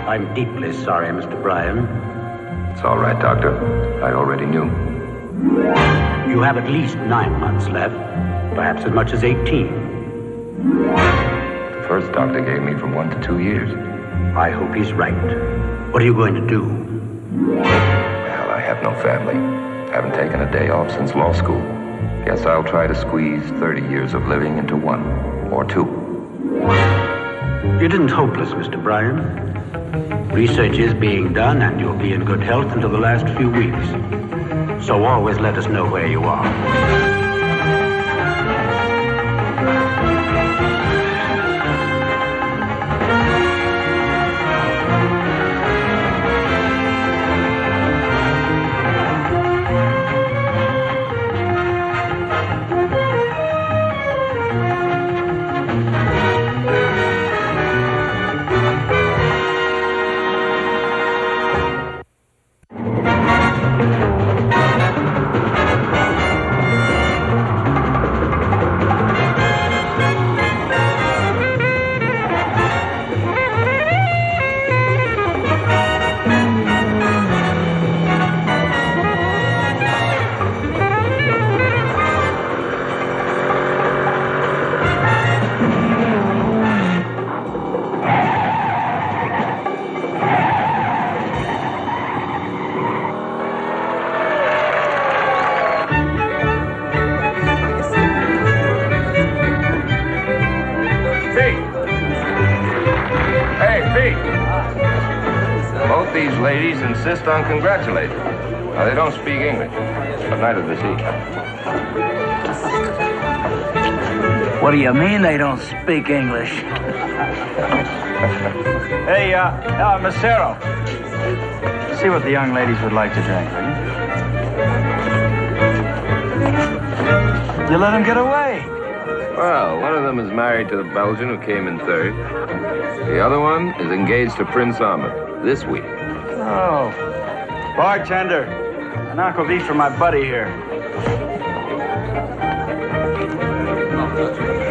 I'm deeply sorry, Mr. Bryan. It's all right, Doctor. I already knew. You have at least 9 months left, perhaps as much as 18. The first doctor gave me from 1 to 2 years. I hope he's right. What are you going to do? Well, I have no family. Haven't taken a day off since law school. Guess I'll try to squeeze 30 years of living into 1 or 2. It isn't hopeless, Mr. Bryan. Research is being done, and you'll be in good health until the last few weeks. So always let us know where you are. Insist on congratulating. Now, they don't speak English, but neither does he. What do you mean they don't speak English? Hey, Macero. See what the young ladies would like to drink, will you? You let them get away. Well, one of them is married to the Belgian who came in third. The other one is engaged to Prince Ahmed this week. Oh, bartender, an aquavit for my buddy here.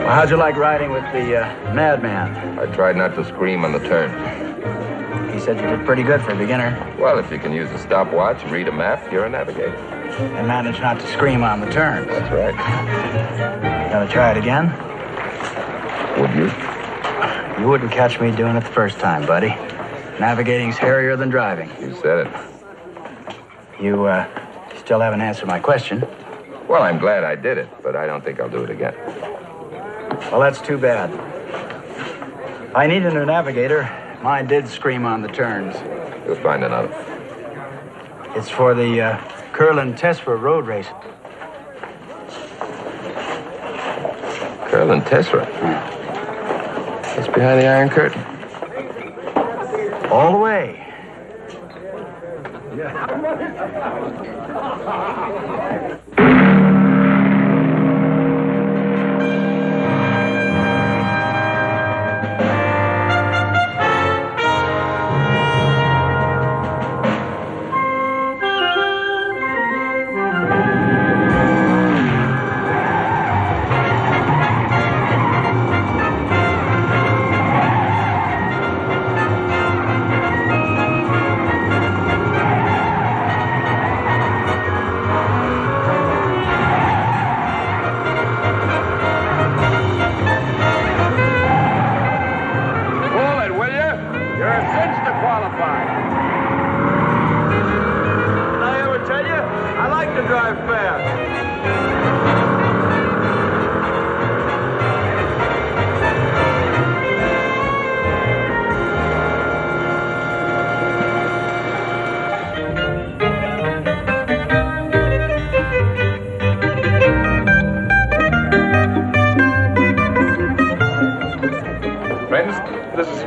Well, how'd you like riding with the madman? I tried not to scream on the turn. He said you did pretty good for a beginner. Well, if you can use a stopwatch and read a map, you're a navigator. And manage not to scream on the turns. That's right. Gonna try it again? Would you? You wouldn't catch me doing it the first time, buddy. Navigating's hairier than driving. You said it. You, still haven't answered my question. Well, I'm glad I did it, but I don't think I'll do it again. Well, that's too bad. I need a new navigator. Mine did scream on the turns. You'll find another. It's for the, Curlin-Tesra road race. Curlin-Tesra? It's behind the Iron Curtain. All the way.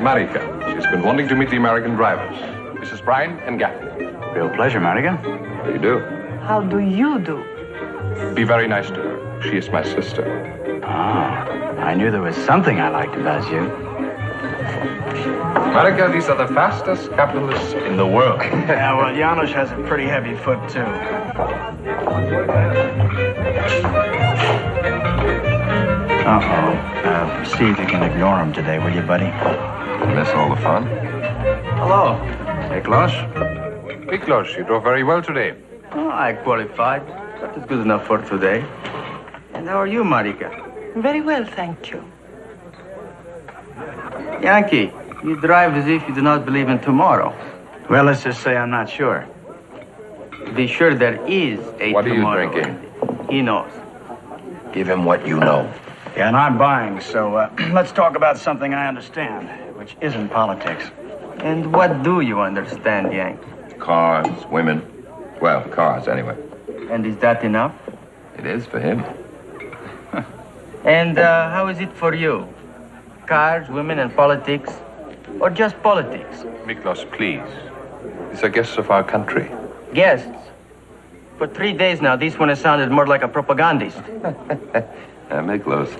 Marika. She's been wanting to meet the American drivers. Mrs. Bryan and Gaffney. Real pleasure, Marika. How do you do? How do you do? Be very nice to her. She is my sister. Ah, I knew there was something I liked about you. Marika, these are the fastest capitalists in the world. Yeah, well, Janos has a pretty heavy foot, too. Uh-oh. See if you can ignore him today, will you, buddy? Miss all the fun? Hello. Miklos? Miklos, you drove very well today. Oh, I qualified. That is good enough for today. And how are you, Marika? Very well, thank you. Yankee, you drive as if you do not believe in tomorrow. Well, let's just say I'm not sure. Be sure there is a What are you tomorrow. drinking? He knows. Give him what you know. Yeah, and I'm buying, so let's talk about something I understand, which isn't politics. And what do you understand, Yank? Cars, women. Well, cars, anyway. And is that enough? It is for him. And how is it for you? Cars, women, and politics? Or just politics? Miklos, please. These are guests of our country. Guests? For 3 days now, this one has sounded more like a propagandist. Miklos,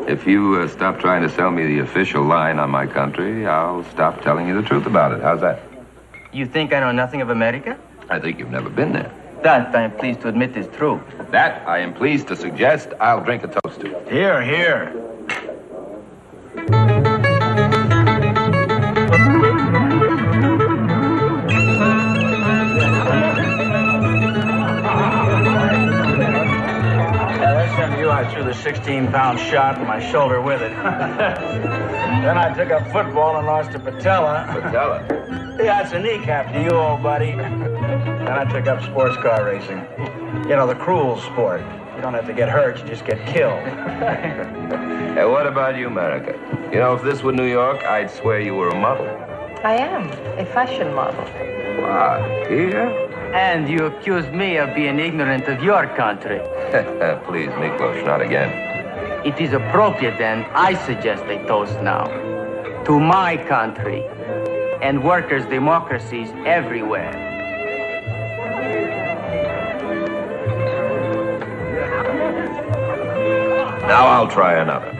if you stop trying to sell me the official line on my country, I'll stop telling you the truth about it. How's that? You think I know nothing of America? I think you've never been there. That, I am pleased to admit, is true. That, I am pleased to suggest, I'll drink a toast to. Here, here. I threw the 16-pound shot in my shoulder with it. Then I took up football and lost to Patella. Patella? Yeah, it's a kneecap to you, old buddy. Then I took up sports car racing. You know, the cruel sport. You don't have to get hurt, you just get killed. Hey, what about you, Marika? You know, if this were New York, I'd swear you were a model. I am a fashion model. What? Here? And you accuse me of being ignorant of your country. Please, Miklos, not again. It is appropriate, then, I suggest a toast now. To my country and workers' democracies everywhere. Now I'll try another.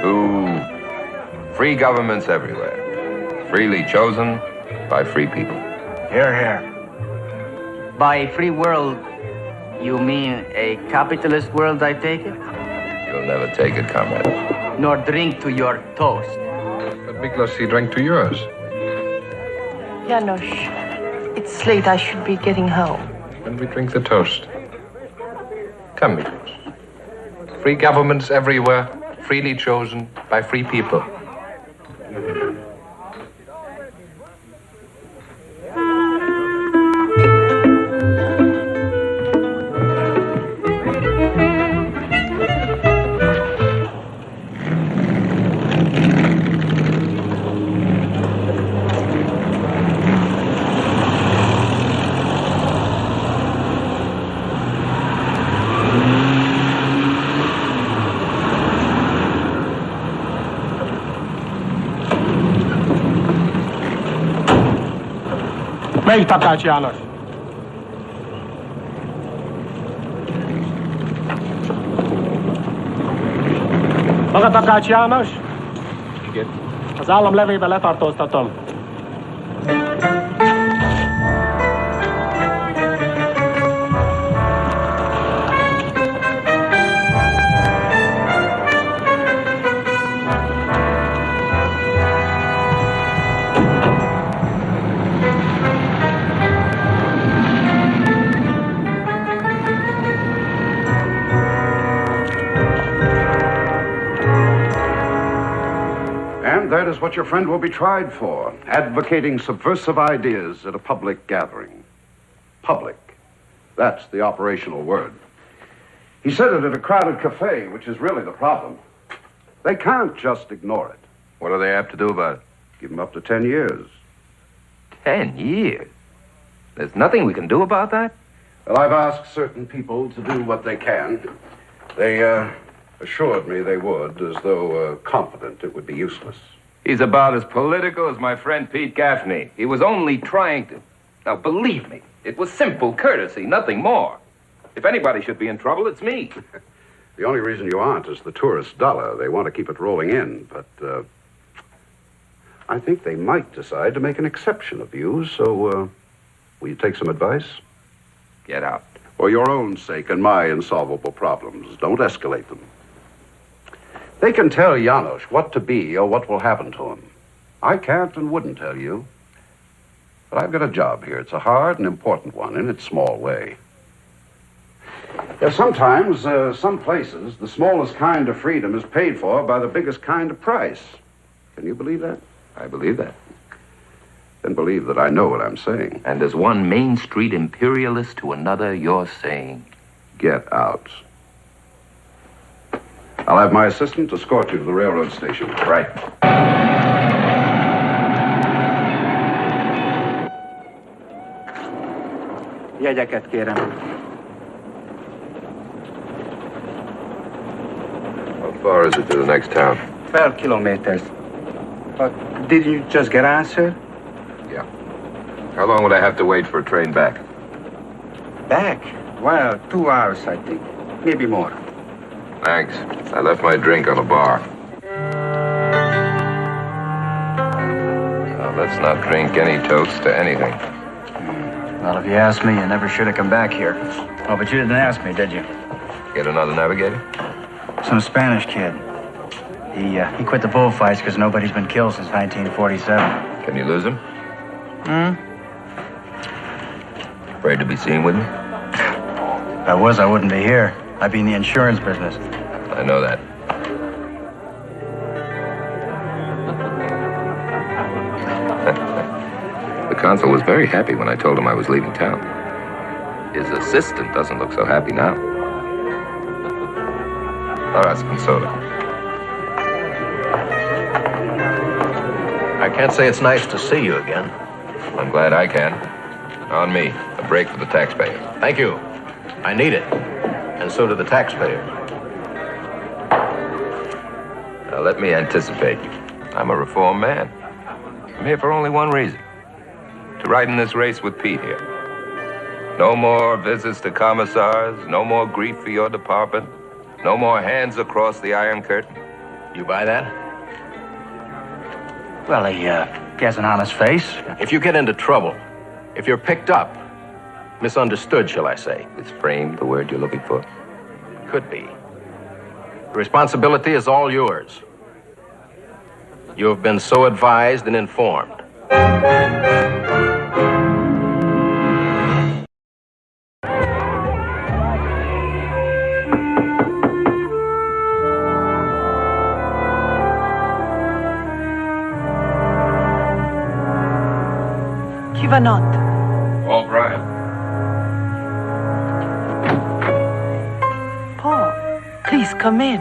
To free governments everywhere. Freely chosen by free people. Here, here. By a free world, you mean a capitalist world, I take it? You'll never take it, comrade. Nor drink to your toast. But Miklos, he drank to yours. Janos, it's late. I should be getting home. Then we drink the toast. Come, Miklos. Free governments everywhere, freely chosen by free people. Melyik Takács János? Maga Takács János? Igen. Az állam levében letartóztatom. That is what your friend will be tried for, advocating subversive ideas at a public gathering. Public. That's the operational word. He said it at a crowded cafe, which is really the problem. They can't just ignore it. What do they have to do about it? Give him up to 10 years. 10 years? There's nothing we can do about that? Well, I've asked certain people to do what they can. They assured me they would, as though confident it would be useless. He's about as political as my friend Pete Gaffney. He was only trying to... Now, believe me, it was simple courtesy, nothing more. If anybody should be in trouble, it's me. The only reason you aren't is the tourist dollar. They want to keep it rolling in, but I think they might decide to make an exception of you, so will you take some advice? Get out. For your own sake and my insolvable problems, don't escalate them. They can tell Janos what to be or what will happen to him. I can't and wouldn't tell you. But I've got a job here. It's a hard and important one in its small way. Yeah, sometimes, some places, the smallest kind of freedom is paid for by the biggest kind of price. Can you believe that? I believe that. Then believe that I know what I'm saying. And as one Main Street imperialist to another, you're saying... Get out. I'll have my assistant escort you to the railroad station. Right. Jegyeket kérem. How far is it to the next town? 12 kilometers. But didn't you just get answered? Yeah. How long would I have to wait for a train back? Back? Well, 2 hours, I think. Maybe more. Thanks. I left my drink on the bar. Now, let's not drink any toast to anything. Well, if you asked me, you never should have come back here. Oh, but you didn't ask me, did you? Get another navigator? Some Spanish kid. He quit the bullfights because nobody's been killed since 1947. Can you lose him? Afraid to be seen with me? If I was, I wouldn't be here. I'd be in the insurance business. I know that. The consul was very happy when I told him I was leaving town. His assistant doesn't look so happy now. All right, some soda. I can't say it's nice to see you again. I'm glad I can. On me. A break for the taxpayer. Thank you. I need it. And so do the taxpayers. Now, let me anticipate you. I'm a reformed man. I'm here for only one reason. To ride in this race with Pete here. No more visits to commissars. No more grief for your department. No more hands across the Iron Curtain. You buy that? Well, he has an honest face. If you get into trouble, if you're picked up, misunderstood, shall I say? Is framed the word you're looking for? Could be. The responsibility is all yours. You have been so advised and informed. Chi va not? Oh, Bryan. Paul, please come in.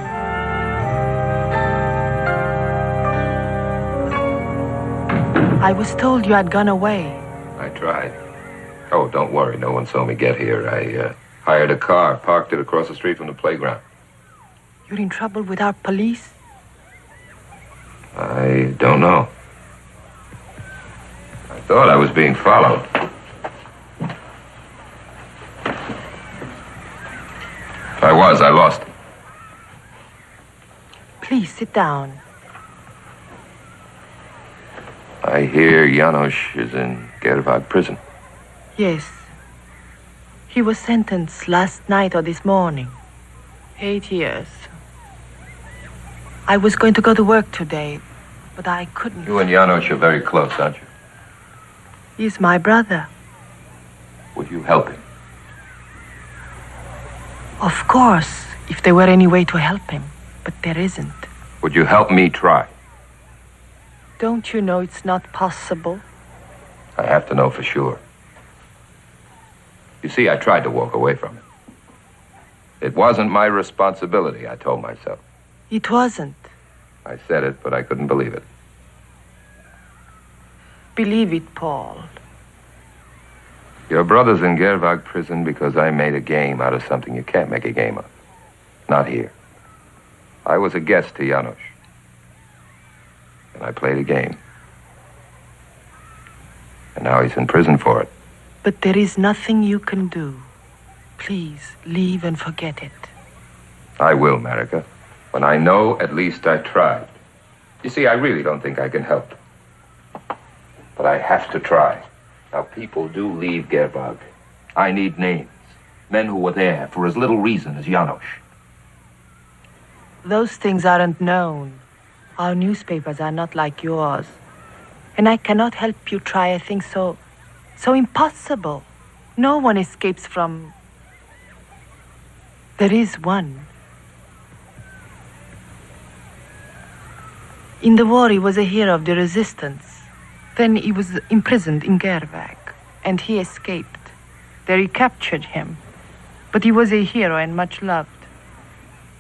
I was told you had gone away. I tried. Oh, don't worry. No one saw me get here. I hired a car, parked it across the street from the playground. You're in trouble with our police? I don't know. I thought I was being followed. If I was, I lost him. Please sit down. I hear Janos is in Gervag prison. Yes. He was sentenced last night or this morning. 8 years. I was going to go to work today, but I couldn't. You and Janos are very close, aren't you? He's my brother. Would you help him? Of course, if there were any way to help him, but there isn't. Would you help me try? Don't you know it's not possible? I have to know for sure. You see, I tried to walk away from it. It wasn't my responsibility, I told myself. It wasn't. I said it, but I couldn't believe it. Believe it, Paul. Your brother's in Gervag prison because I made a game out of something you can't make a game of. Not here. I was a guest to Janos. And I played a game. And now he's in prison for it. But there is nothing you can do. Please, leave and forget it. I will, Marika. When I know, at least I tried. You see, I really don't think I can help. But I have to try. Now, people do leave Gervag. I need names. Men who were there for as little reason as Janos. Those things aren't known. Our newspapers are not like yours. And I cannot help you try a thing so So impossible. No one escapes from... There is one. In the war, he was a hero of the resistance. Then he was imprisoned in Gervag, and he escaped. They recaptured him. But he was a hero and much loved.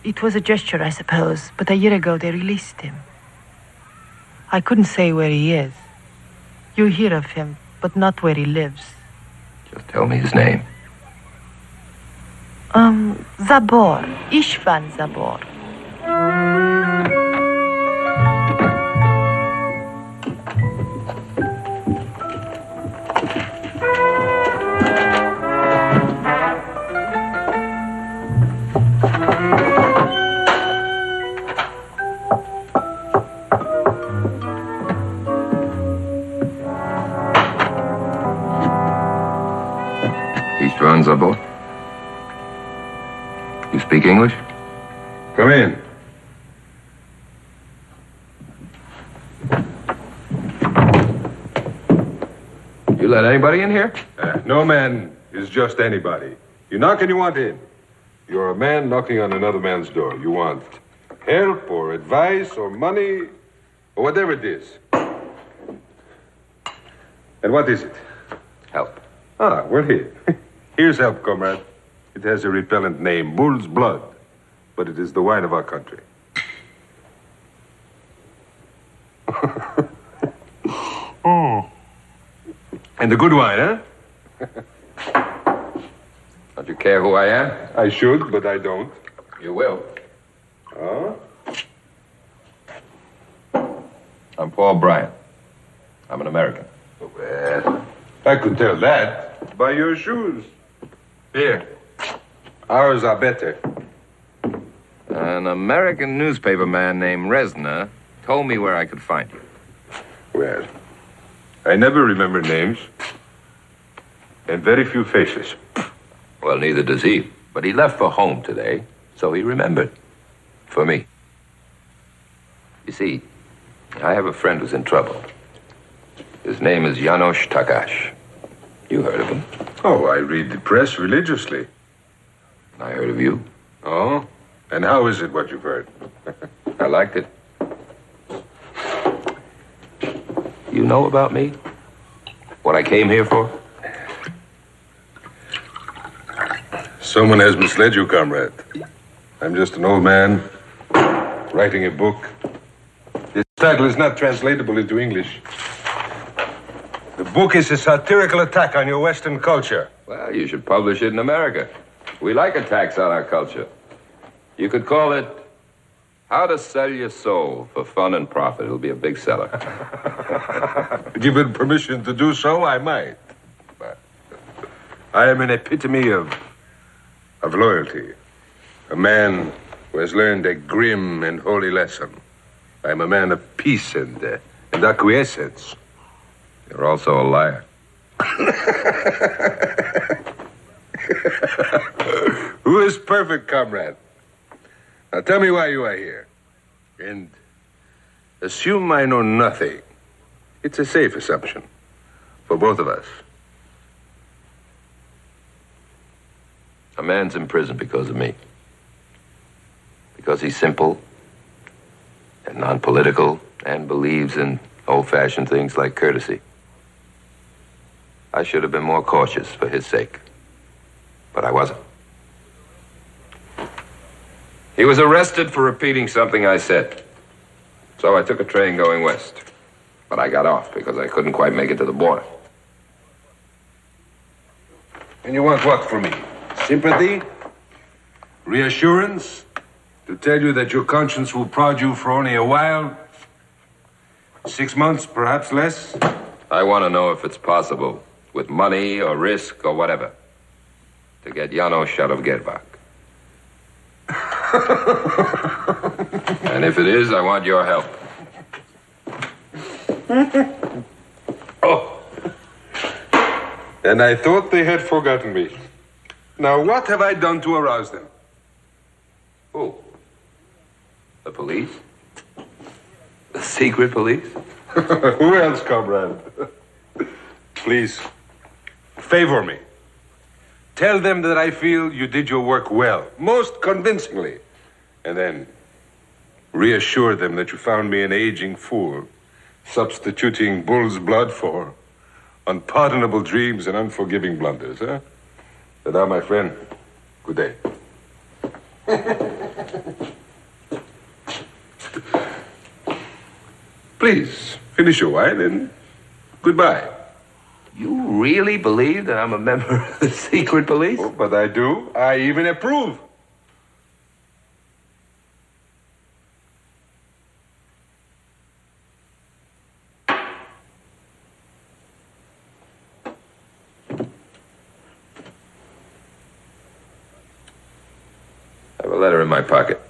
It was a gesture, I suppose, but a year ago they released him. I couldn't say where he is. You hear of him, but not where he lives. Just tell me his name. Zabor. Istvan Zabor. Istvan Zabor? You speak English? Come in. You let anybody in here? No man is just anybody. You knock and you want in. You're a man knocking on another man's door. You want help or advice or money or whatever it is. And what is it? Help. Ah, well, here. Here's help, comrade. It has a repellent name, bull's blood, but it is the wine of our country. Oh. And a good wine, huh? Don't you care who I am? I should, but I don't. You will. Huh? I'm Paul Bryan. I'm an American. Well, I could tell that by your shoes. Here. Ours are better. An American newspaper man named Resner told me where I could find you. Well, I never remember names. And very few faces. Well, neither does he. But he left for home today, so he remembered. For me. You see, I have a friend who's in trouble. His name is Janos Takacs. You heard of him. Oh, I read the press religiously. I heard of you. Oh? And how is it what you've heard? I liked it. You know about me? What I came here for? Someone has misled you, comrade. I'm just an old man writing a book. This title is not translatable into English. The book is a satirical attack on your Western culture. Well, you should publish it in America. We like attacks on our culture. You could call it How to Sell Your Soul for Fun and Profit. It'll be a big seller. Given permission to do so, I might. But I am an epitome of loyalty. A man who has learned a grim and holy lesson. I am a man of peace and acquiescence. You're also a liar. Who is perfect, comrade? Now tell me why you are here. And assume I know nothing. It's a safe assumption for both of us. A man's in prison because of me. Because he's simple and non-political and believes in old-fashioned things like courtesy. I should have been more cautious for his sake. But I wasn't. He was arrested for repeating something I said. So I took a train going west. But I got off because I couldn't quite make it to the border. And you want what from me? Sympathy? Reassurance? To tell you that your conscience will prod you for only a while? 6 months, perhaps less? I want to know if it's possible, with money or risk or whatever, to get Janos out of Gervag. And if it is, I want your help. Oh. And I thought they had forgotten me. Now, what have I done to arouse them? Who? The police? The secret police? Who else, comrade? Please, favor me. Tell them that I feel you did your work well, most convincingly. And then reassure them that you found me an aging fool, substituting bull's blood for unpardonable dreams and unforgiving blunders, huh? And now, my friend, good day. Please, finish your wine and goodbye. You really believe that I'm a member of the secret police? Oh, but I do. I even approve. I have a letter in my pocket.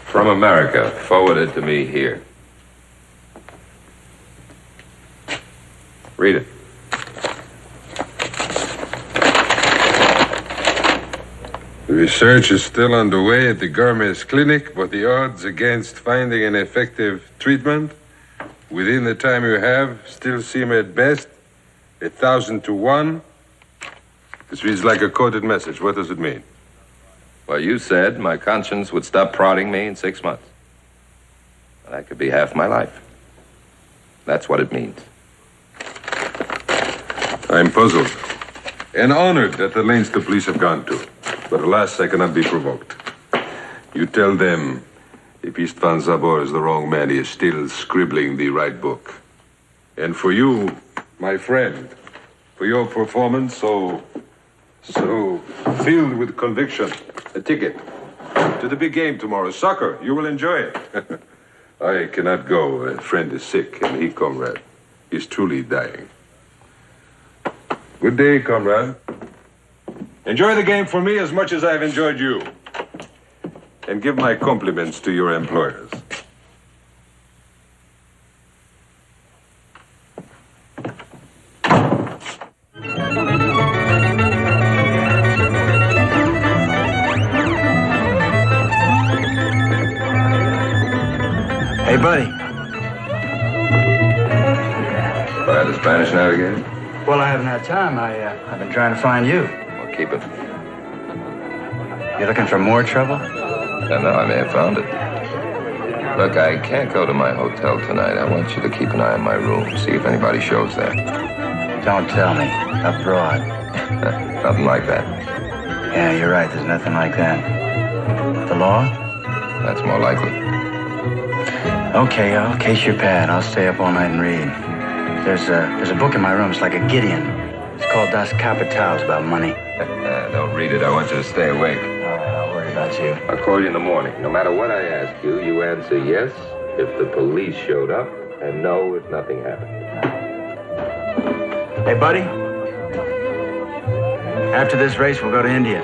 From America, forwarded to me here. Read it. The research is still underway at the Gourmet's clinic, but the odds against finding an effective treatment within the time you have still seem at best 1,000 to 1. This reads like a coded message. What does it mean? Well, you said my conscience would stop prodding me in 6 months. And that could be half my life. That's what it means. I'm puzzled and honored at the lengths the police have gone to. But alas, I cannot be provoked. You tell them if Istvan Zabor is the wrong man, he is still scribbling the right book. And for you, my friend, for your performance so filled with conviction, a ticket to the big game tomorrow, soccer. You will enjoy it. I cannot go. A friend is sick, and he, comrade, is truly dying. Good day, comrade. Enjoy the game for me as much as I've enjoyed you. And give my compliments to your employers. Hey, buddy. By the Spanish navigator? Well, I haven't had time. I've been trying to find you. Well, keep it. You looking for more trouble? No, I may have found it. Look, I can't go to my hotel tonight. I want you to keep an eye on my room, see if anybody shows there. Don't tell me. Abroad. Nothing like that. Yeah, you're right. There's nothing like that. The law? That's more likely. Okay, I'll case your pad. I'll stay up all night and read. There's a book in my room. It's like a Gideon. It's called Das Kapital. It's about money. Don't read it. I want you to stay awake. All right, I'll worry about you. I'll call you in the morning. No matter what I ask you, you answer yes if the police showed up and no if nothing happened. Hey, buddy. After this race, we'll go to India.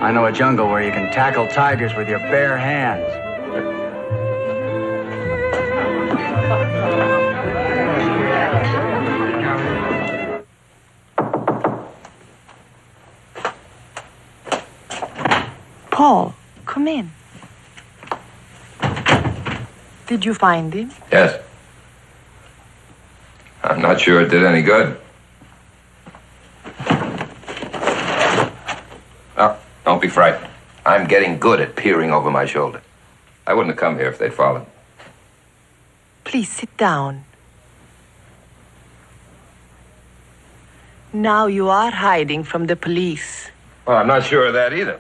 I know a jungle where you can tackle tigers with your bare hands. Paul, come in. Did you find him? Yes. I'm not sure it did any good. Oh, don't be frightened. I'm getting good at peering over my shoulder. I wouldn't have come here if they'd followed. Please sit down. Now you are hiding from the police. Well, I'm not sure of that either.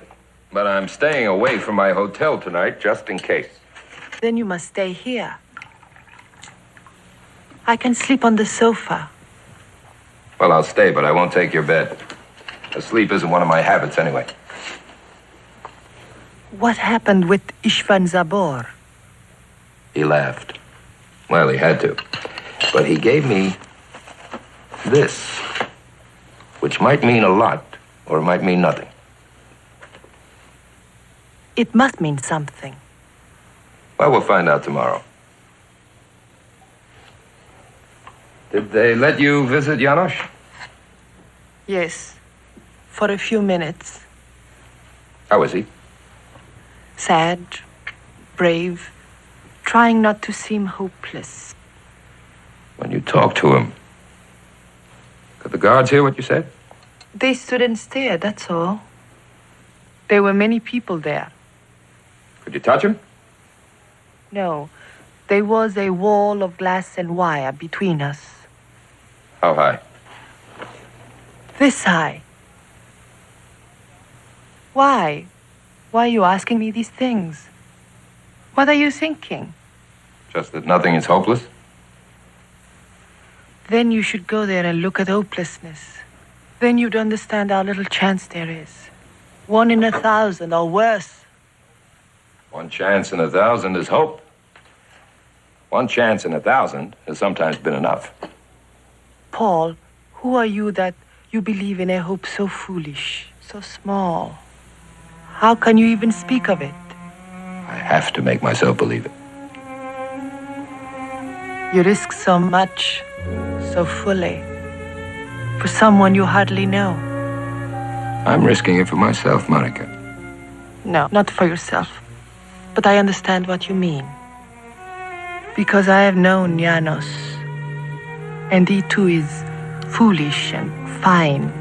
But I'm staying away from my hotel tonight just in case. Then you must stay here. I can sleep on the sofa. Well, I'll stay, but I won't take your bed. Sleep isn't one of my habits anyway. What happened with Istvan Zabor? He laughed. Well, he had to. But he gave me this, which might mean a lot, or it might mean nothing. It must mean something. Well, we'll find out tomorrow. Did they let you visit Janos? Yes, for a few minutes. How is he? Sad, brave, trying not to seem hopeless. When you talk to him, Could the guards hear what you said? They stood and stared, that's all. There were many people there. Could you touch him? No, there was a wall of glass and wire between us. How high? This high. Why? Why are you asking me these things? What are you thinking? Just that nothing is hopeless? Then you should go there and look at hopelessness. Then you'd understand how little chance there is. 1 in 1,000 or worse. 1 chance in 1,000 is hope. 1 chance in 1,000 has sometimes been enough. Paul, who are you that you believe in a hope so foolish, so small? How can you even speak of it? I have to make myself believe it. You risk so much, so fully, for someone you hardly know. I'm risking it for myself, Marika. No, not for yourself. But I understand what you mean. Because I have known Janos. And he too is foolish and fine.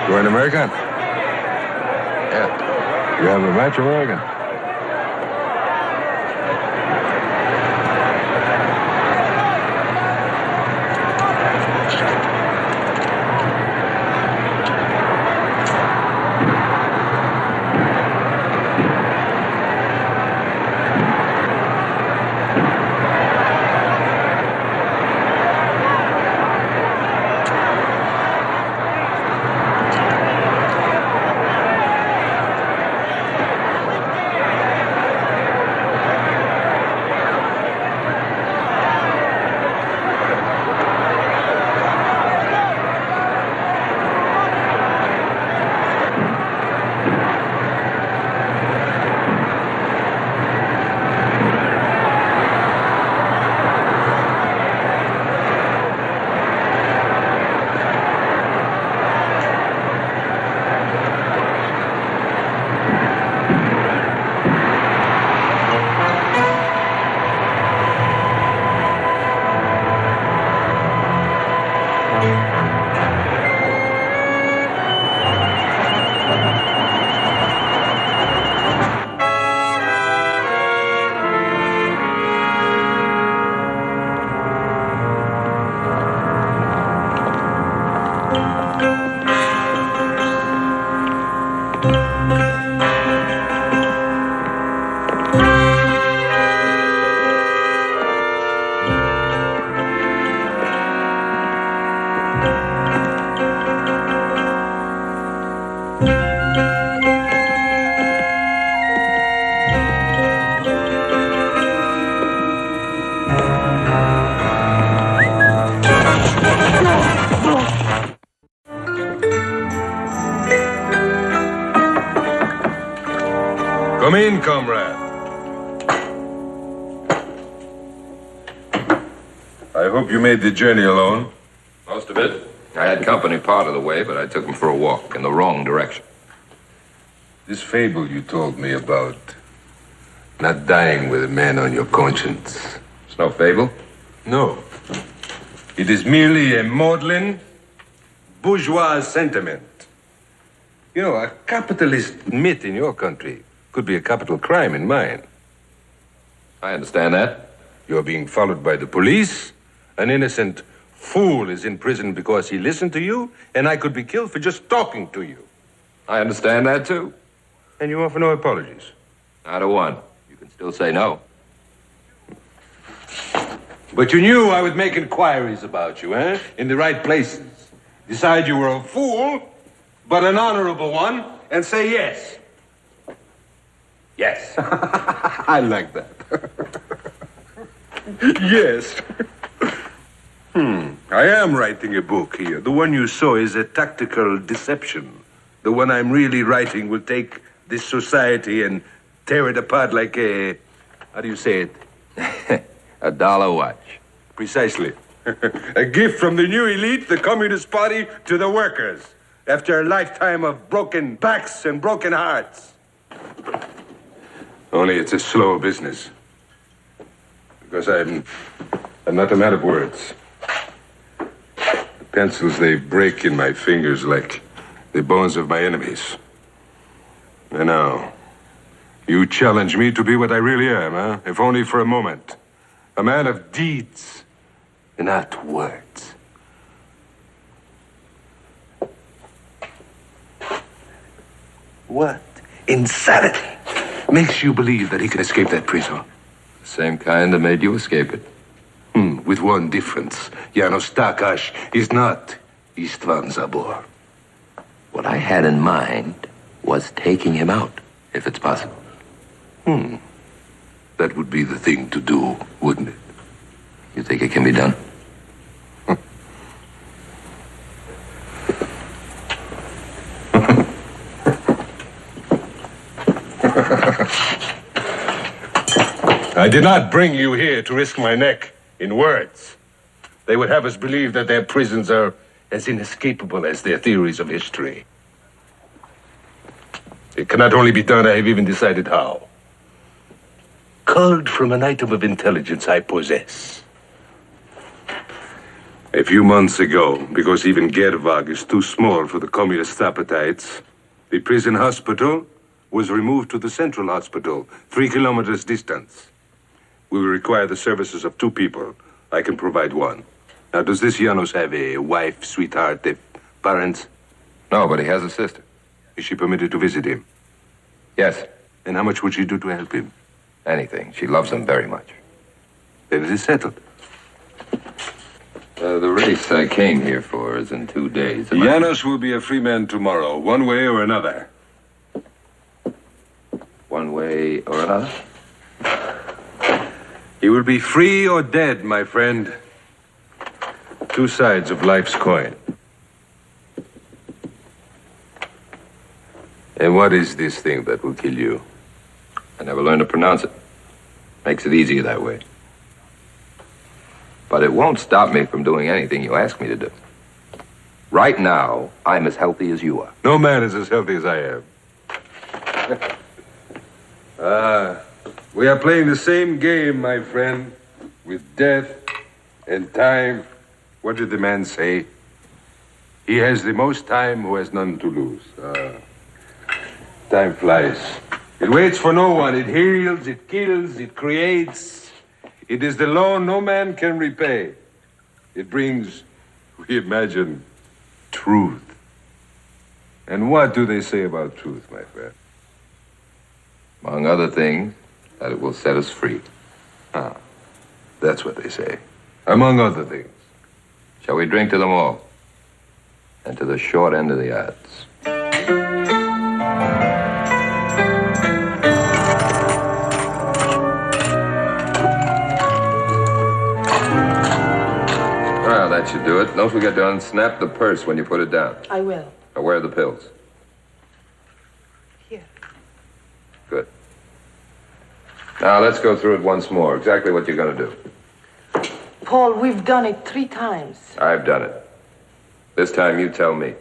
You're an American? Yeah. You have a match American? Come in, comrade. I hope you made the journey alone. Most of it. I had company part of the way, but I took him for a walk in the wrong direction. This fable you told me about not dying with a man on your conscience. It's no fable. No. It is merely a maudlin, bourgeois sentiment. You know, a capitalist myth in your country could be a capital crime in mine. I understand that. You're being followed by the police. An innocent fool is in prison because he listened to you, and I could be killed for just talking to you. I understand that, too. And you offer no apologies. Not a one. You can still say no. But you knew I would make inquiries about you, eh? In the right places. Decide you were a fool, but an honorable one, and say yes. Yes. I like that. Yes. I am writing a book here. The one you saw is a tactical deception. The one I'm really writing will take this society and tear it apart like a... How do you say it? A dollar watch. Precisely. A gift from the new elite, the Communist Party, to the workers. After a lifetime of broken backs and broken hearts. Only it's a slow business. Because I'm not a man of words. The pencils, they break in my fingers like the bones of my enemies. And now, you challenge me to be what I really am, huh? If only for a moment. A man of deeds, not words. What insanity makes you believe that he can escape that prison? The same kind that made you escape it. With one difference. Janos Takacs is not Istvan Zabor. What I had in mind was taking him out, if it's possible. That would be the thing to do, wouldn't it? You think it can be done? I did not bring you here to risk my neck in words. They would have us believe that their prisons are as inescapable as their theories of history. It cannot only be done, I have even decided how. Culled from an item of intelligence I possess. A few months ago, because even Gervag is too small for the communist appetites, the prison hospital was removed to the central hospital, 3 kilometers distance. We will require the services of 2 people. I can provide 1. Now, does this Janos have a wife, sweetheart, parents? No, but he has a sister. Is she permitted to visit him? Yes. And how much would she do to help him? Anything. She loves him very much. Then it is settled. The race I came here for is in 2 days. Janos will be a free man tomorrow, one way or another. One way or another? He will be free or dead, my friend. 2 sides of life's coin. And what is this thing that will kill you? I never learned to pronounce it. Makes it easier that way. But it won't stop me from doing anything you ask me to do. Right now, I'm as healthy as you are. No man is as healthy as I am. We are playing the same game, my friend, with death and time. What did the man say? He has the most time who has none to lose. Time flies. It waits for no one. It heals, it kills, it creates. It is the loan no man can repay. It brings, we imagine, truth. And what do they say about truth, my friend? Among other things, that it will set us free. That's what they say. Among other things. Shall we drink to them all? And to the short end of the odds. Well, that should do it. Don't forget to unsnap the purse when you put it down. I will. Now, where are the pills? Here. Good. Now, let's go through it once more. Exactly what you're going to do. Paul, we've done it 3 times. I've done it. This time, you tell me.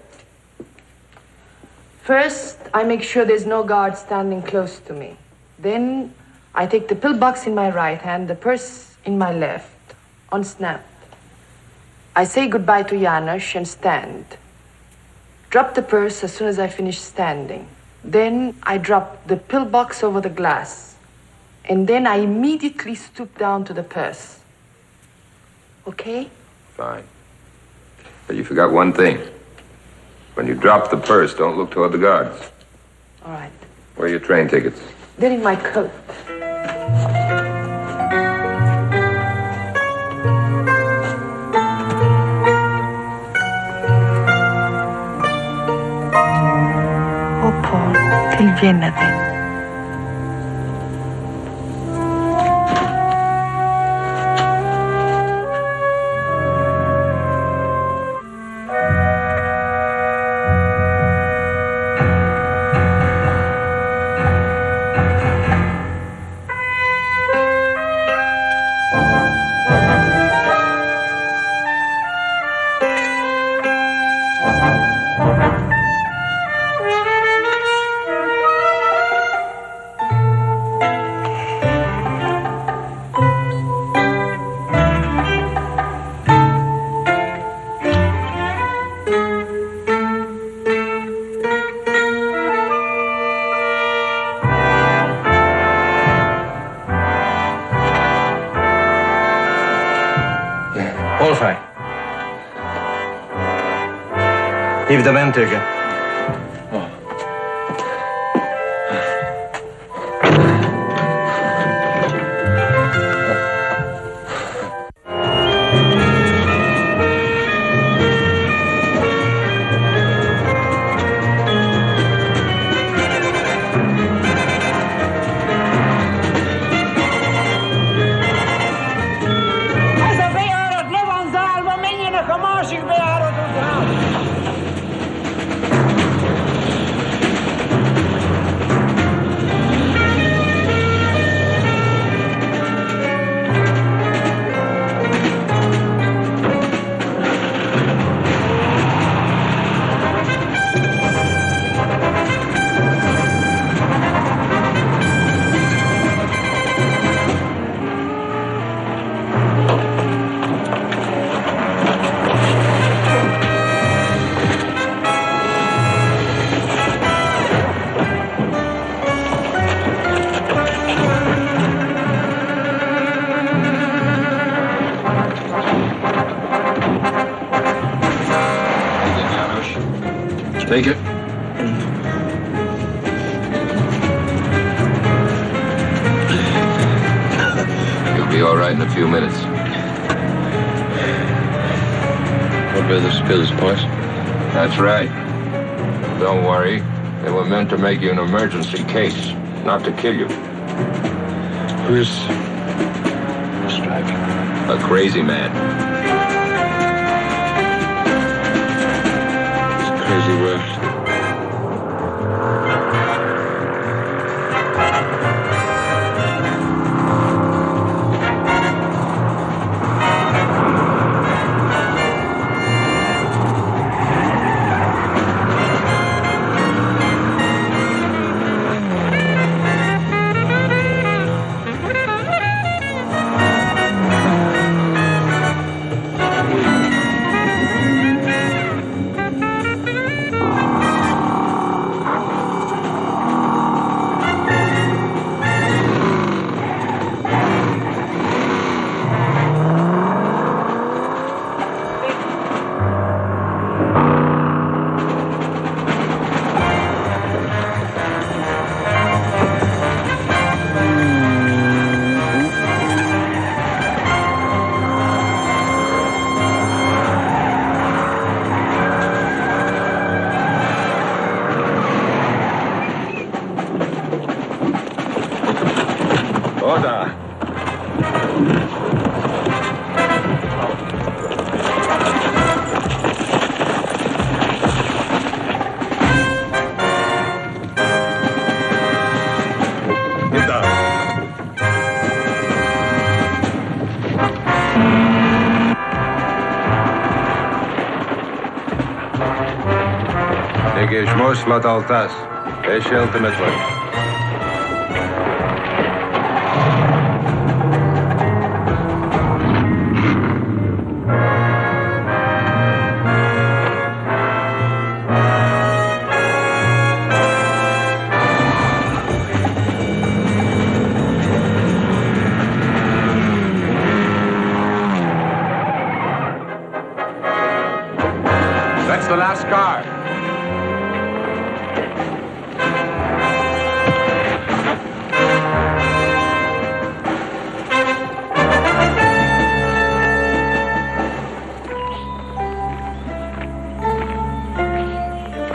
First, I make sure there's no guard standing close to me. Then, I take the pill box in my right hand, the purse in my left, unsnapped. I say goodbye to Janos and stand. Drop the purse as soon as I finish standing. Then, I drop the pill box over the glass. And then I immediately stoop down to the purse. Okay? Fine. But you forgot one thing. When you drop the purse, don't look toward the guards. All right. Where are your train tickets? They're in my coat. Siéntate. Evidamente che... Take it. You'll be all right in a few minutes. What about the spills, boys? That's right. Don't worry. They were meant to make you an emergency case, not to kill you. Who's driving? A crazy man. Crazy world. Slot altas. Ești ultimately. That's the last car.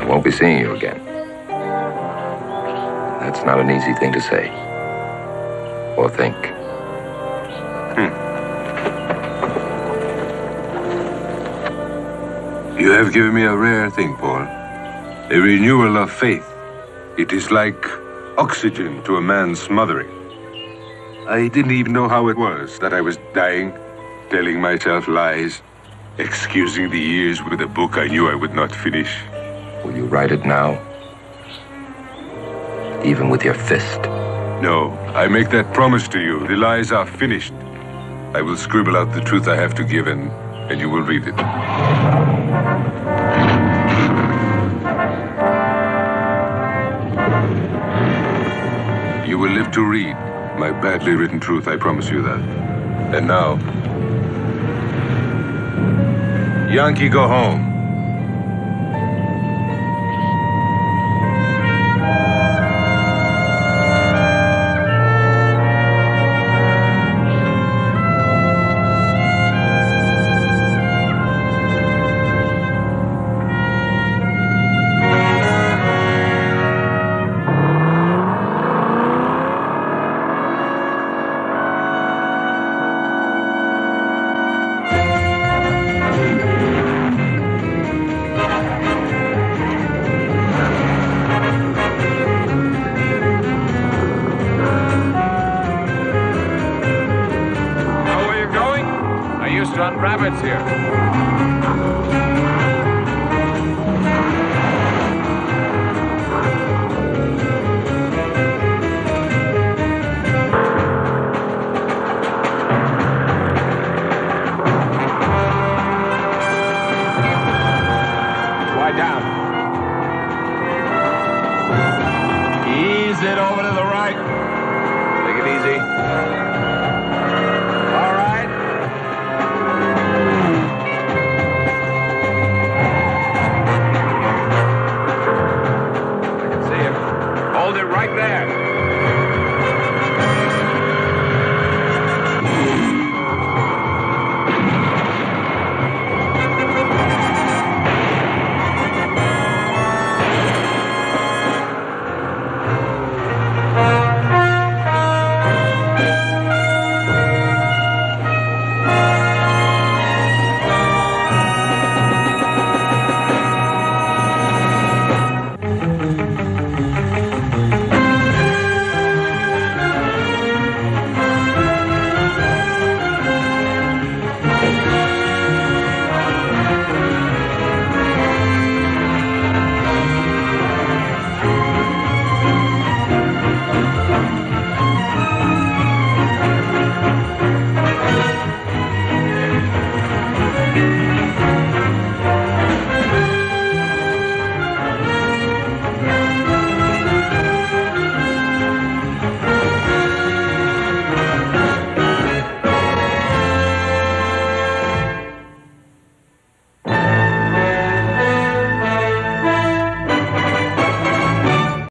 Won't be seeing you again. not an easy thing to say. Or think. You have given me a rare thing, Paul. A renewal of faith. It is like oxygen to a man smothering. I didn't even know how it was that I was dying, telling myself lies, excusing the years with a book I knew I would not finish. Will you write it now? Even with your fist? No, I make that promise to you. The lies are finished. I will scribble out the truth I have to give, and you will read it. You will live to read my badly written truth, I promise you that. And now, Yankee, go home. Rabbits here.